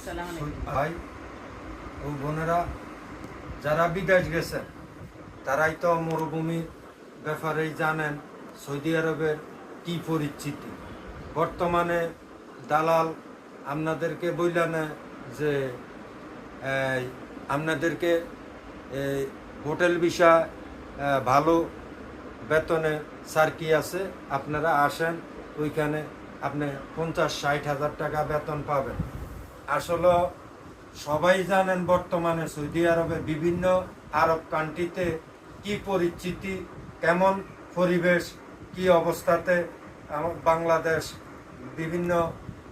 ভাই ও বোনেরা যারা বিদেশ গেছেন তারাই তো মরুভূমির ব্যাপারেই জানেন সৌদি আরবের কি পরিস্থিতি। বর্তমানে দালাল আপনাদেরকে বইলা না যে আপনাদেরকে হোটেল ভিসা ভালো বেতনে সার্কি আছে, আপনারা আসেন, ওইখানে আপনি 50-60 হাজার টাকা বেতন পাবেন। আসলে সবাই জানেন বর্তমানে সৌদি আরবে বিভিন্ন আরব কান্ট্রিতে কি পরিস্থিতি, কেমন পরিবেশ, কি অবস্থাতে বাংলাদেশ বিভিন্ন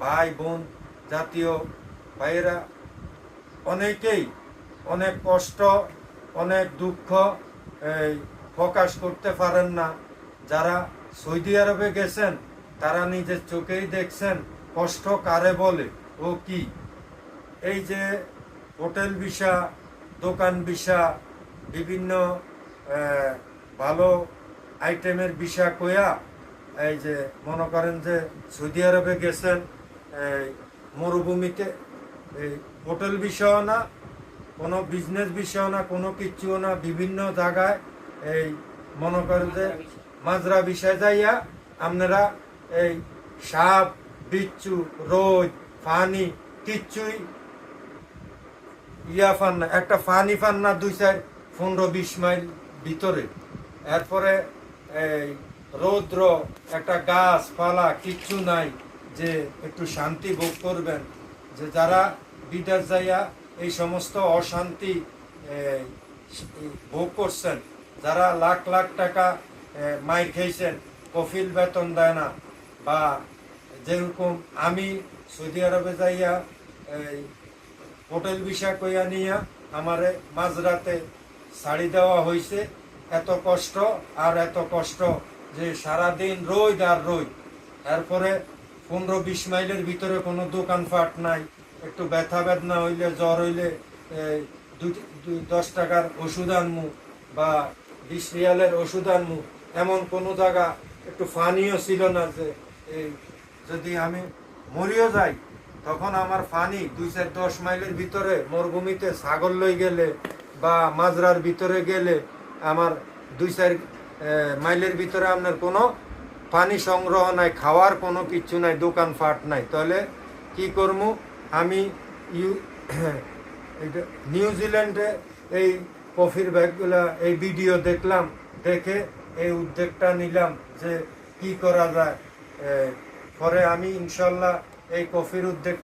ভাই বোন জাতীয় ভাইয়েরা অনেকেই অনেক কষ্ট অনেক দুঃখ প্রকাশ করতে পারেন না। যারা সৌদি আরবে গেছেন তারা নিজের চোখেই দেখছেন কষ্ট কারে বলে ও কি। এই যে হোটেল ভিসা, দোকান ভিসা, বিভিন্ন ভালো আইটেমের ভিসা কয়া এই যে মনে করেন যে সৌদি আরবে গেছেন মরুভূমিতে, এই হোটেল ভিসাও না, কোনো বিজনেস ভিসাও না, কোনো কিচ্ছুও না, বিভিন্ন জায়গায় এই মনে করেন যে মাজরা ভিসায় যাইয়া আপনারা এই সাপ বিচ্ছু রোদ পানি কিচ্ছুই পান না, একটা পানি পান না 2-15-20 মাইল ভিতরে। এরপরে এই রৌদ্র, একটা গাছপালা কিচ্ছু নাই যে একটু শান্তি ভোগ করবেন। যে যারা বিদেশ যাইয়া এই সমস্ত অশান্তি ভোগ করছেন, যারা লাখ লাখ টাকা মাইর খেয়েছেন, কফিল বেতন দেয় না, বা যেরকম আমি সৌদি আরবে যাইয়া হোটেল ভিসা কইয়া নিয়া আমারে মাঝরাতে ছাড়ি দেওয়া হয়েছে। এত কষ্ট আর এত কষ্ট যে সারাদিন রোদ আর রোদ। এরপরে 15-20 মাইলের ভিতরে কোনো দোকানপাট নাই, একটু ব্যথা বেদনা হইলে, জ্বর হইলে 10 টাকার ওষুধ আনমু বা 20 রিয়ালের ওষুধ আনমু, এমন কোনো জায়গা একটু ফানিও ছিল না যে যদি আমি মরিও যাই তখন আমার ফানি 2-10 মাইলের ভিতরে মরুভূমিতে ছাগল লই গেলে বা মাজরার ভিতরে গেলে আমার 2-4 মাইলের ভিতরে আপনার কোনো পানি সংগ্রহ নাই, খাওয়ার কোনো কিচ্ছু নাই, দোকানপাট নাই। তাহলে কি করবো? আমি নিউজিল্যান্ডে এই কফির ব্যাগগুলা এই ভিডিও দেখলাম, দেখে এই উদ্যোগটা নিলাম যে কি করা যায়। পরে আমি ইনশাল্লাহ এই কফির উদ্যোগ